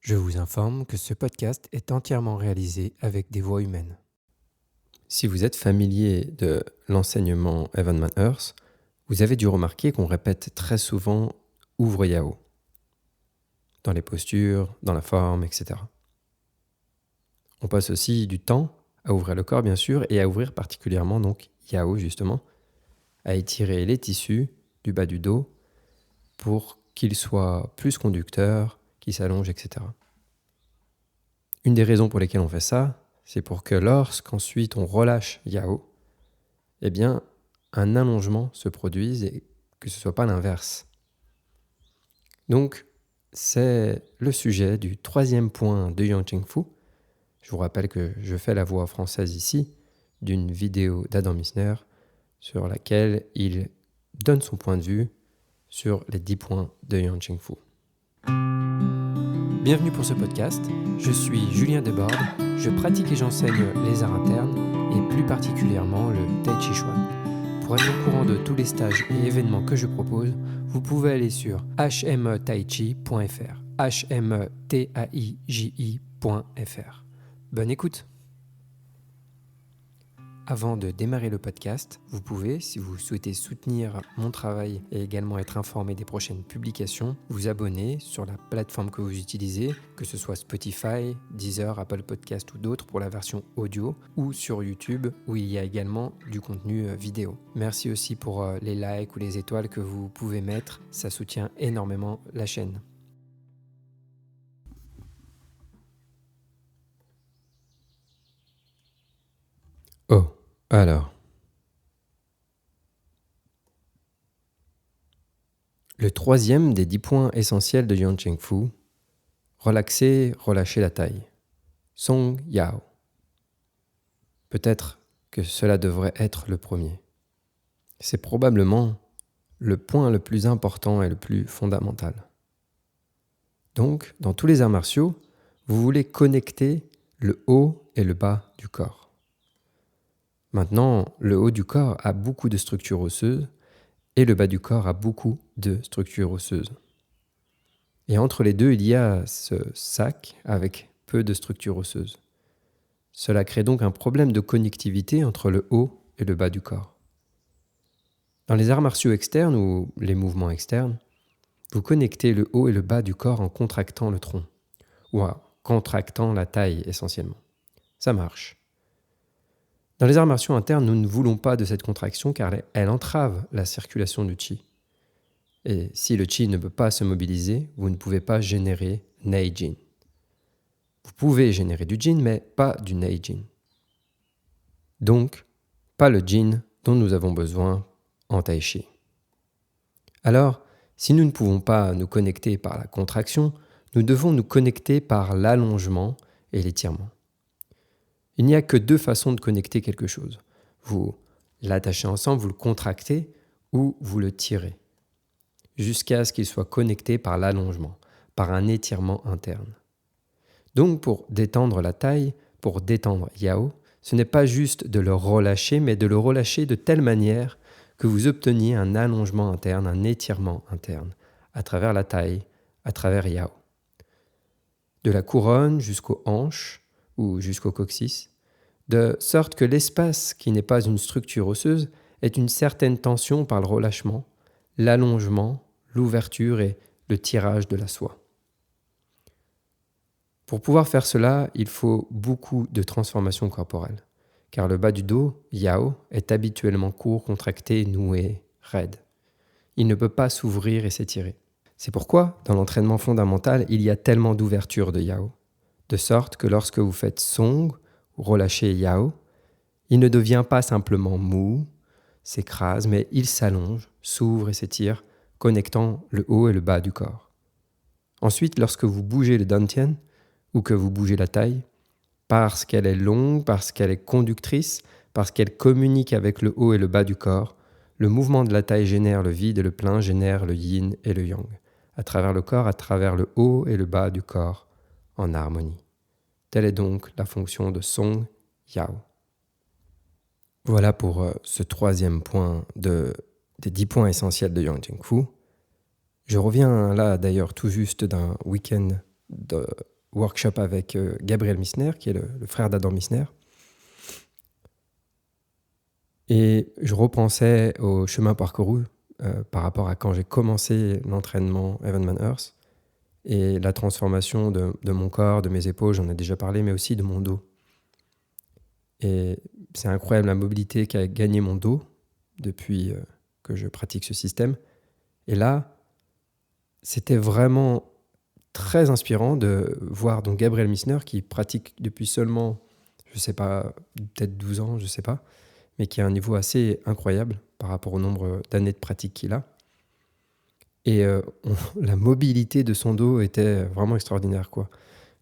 Je vous informe que ce podcast est entièrement réalisé avec des voix humaines. Si vous êtes familier de l'enseignement Evenman Earth, vous avez dû remarquer qu'on répète très souvent « ouvre Yao » dans les postures, dans la forme, etc. On passe aussi du temps à ouvrir le corps, bien sûr, et à ouvrir particulièrement donc Yao, justement, à étirer les tissus du bas du dos pour qu'ils soient plus conducteurs, qu'ils s'allongent, etc. Une des raisons pour lesquelles on fait ça, c'est pour que lorsqu'ensuite on relâche Yao, eh bien, un allongement se produise et que ce ne soit pas l'inverse. Donc, c'est le sujet du troisième point de Yang Cheng Fu. Je vous rappelle que je fais la voix française ici d'une vidéo d'Adam Missner sur laquelle il donne son point de vue sur les 10 points de Yang Cheng Fu. Bienvenue pour ce podcast, je suis Julien Desbordes, je pratique et j'enseigne les arts internes et plus particulièrement le Tai Chi Chuan. Pour être au courant de tous les stages et événements que je propose, vous pouvez aller sur hmetaichi.fr, hmetaichi.fr. Bonne écoute! Avant de démarrer le podcast, vous pouvez, si vous souhaitez soutenir mon travail et également être informé des prochaines publications, vous abonner sur la plateforme que vous utilisez, que ce soit Spotify, Deezer, Apple Podcast ou d'autres pour la version audio, ou sur YouTube où il y a également du contenu vidéo. Merci aussi pour les likes ou les étoiles que vous pouvez mettre, ça soutient énormément la chaîne. Oh, alors. Le troisième des 10 points essentiels de Yang Cheng Fu, relaxer, relâcher la taille. Song Yao. Peut-être que cela devrait être le premier. C'est probablement le point le plus important et le plus fondamental. Donc, dans tous les arts martiaux, vous voulez connecter le haut et le bas du corps. Maintenant, le haut du corps a beaucoup de structures osseuses et le bas du corps a beaucoup de structures osseuses. Et entre les deux, il y a ce sac avec peu de structures osseuses. Cela crée donc un problème de connectivité entre le haut et le bas du corps. Dans les arts martiaux externes ou les mouvements externes, vous connectez le haut et le bas du corps en contractant le tronc, ou en contractant la taille essentiellement. Ça marche. Dans les arts martiaux internes, nous ne voulons pas de cette contraction car elle entrave la circulation du chi. Et si le chi ne peut pas se mobiliser, vous ne pouvez pas générer Neijin. Vous pouvez générer du jin, mais pas du Neijin. Donc, pas le jin dont nous avons besoin en tai chi. Alors, si nous ne pouvons pas nous connecter par la contraction, nous devons nous connecter par l'allongement et l'étirement. Il n'y a que 2 façons de connecter quelque chose. Vous l'attachez ensemble, vous le contractez ou vous le tirez, jusqu'à ce qu'il soit connecté par l'allongement, par un étirement interne. Donc pour détendre la taille, pour détendre Yao, ce n'est pas juste de le relâcher, mais de le relâcher de telle manière que vous obteniez un allongement interne, un étirement interne, à travers la taille, à travers Yao. De la couronne jusqu'aux hanches ou jusqu'au coccyx, de sorte que l'espace qui n'est pas une structure osseuse ait une certaine tension par le relâchement, l'allongement, l'ouverture et le tirage de la soie. Pour pouvoir faire cela, il faut beaucoup de transformation corporelle, car le bas du dos, Yao, est habituellement court, contracté, noué, raide. Il ne peut pas s'ouvrir et s'étirer. C'est pourquoi, dans l'entraînement fondamental, il y a tellement d'ouverture de Yao, de sorte que lorsque vous faites Song ou relâchez Yao, il ne devient pas simplement mou, s'écrase, mais il s'allonge, s'ouvre et s'étire, connectant le haut et le bas du corps. Ensuite, lorsque vous bougez le dantian, ou que vous bougez la taille, parce qu'elle est longue, parce qu'elle est conductrice, parce qu'elle communique avec le haut et le bas du corps, le mouvement de la taille génère le vide et le plein génère le yin et le yang, à travers le corps, à travers le haut et le bas du corps, en harmonie. Telle est donc la fonction de Song Yao. Voilà pour ce troisième point des 10 points essentiels de Yang Cheng Fu. Je reviens là d'ailleurs tout juste d'un week-end workshop avec Gabriel Misner, qui est le frère d'Adam Misner. Et je repensais au chemin parcouru par rapport à quand j'ai commencé l'entraînement Evenman Earth et la transformation de mon corps, de mes épaules, j'en ai déjà parlé, mais aussi de mon dos. Et c'est incroyable la mobilité qu'a gagné mon dos depuis que je pratique ce système. Et là, c'était vraiment très inspirant de voir donc Gabriel Misner qui pratique depuis seulement, je sais pas, peut-être 12 ans, je sais pas, mais qui a un niveau assez incroyable par rapport au nombre d'années de pratique qu'il a. Et la mobilité de son dos était vraiment extraordinaire, quoi.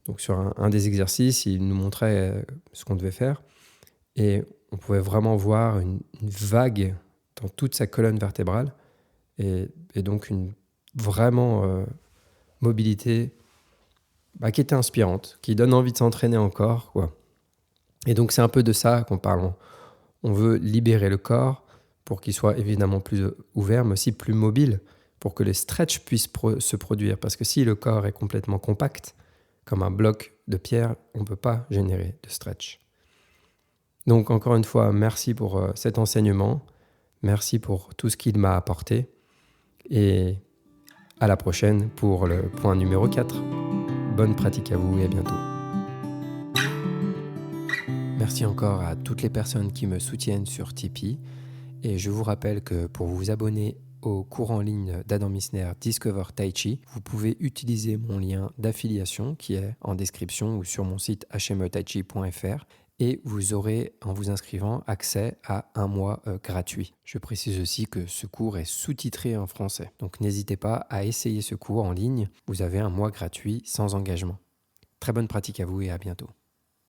Donc sur un des exercices, il nous montrait ce qu'on devait faire et on pouvait vraiment voir une vague dans toute sa colonne vertébrale et donc une vraiment mobilité qui était inspirante, qui donne envie de s'entraîner encore, quoi. Et donc c'est un peu de ça qu'on parle. On veut libérer le corps pour qu'il soit évidemment plus ouvert, mais aussi plus mobile, pour que les stretches puissent se produire. Parce que si le corps est complètement compact, comme un bloc de pierre, on ne peut pas générer de stretch. Donc encore une fois, merci pour cet enseignement, merci pour tout ce qu'il m'a apporté, et à la prochaine pour le point numéro 4. Bonne pratique à vous et à bientôt. Merci encore à toutes les personnes qui me soutiennent sur Tipeee. Et je vous rappelle que pour vous abonner au cours en ligne d'Adam Misner Discover Tai Chi, vous pouvez utiliser mon lien d'affiliation qui est en description ou sur mon site hmetaichi.fr et vous aurez, en vous inscrivant, accès à un mois gratuit. Je précise aussi que ce cours est sous-titré en français, donc n'hésitez pas à essayer ce cours en ligne. Vous avez un mois gratuit sans engagement. Très bonne pratique à vous et à bientôt.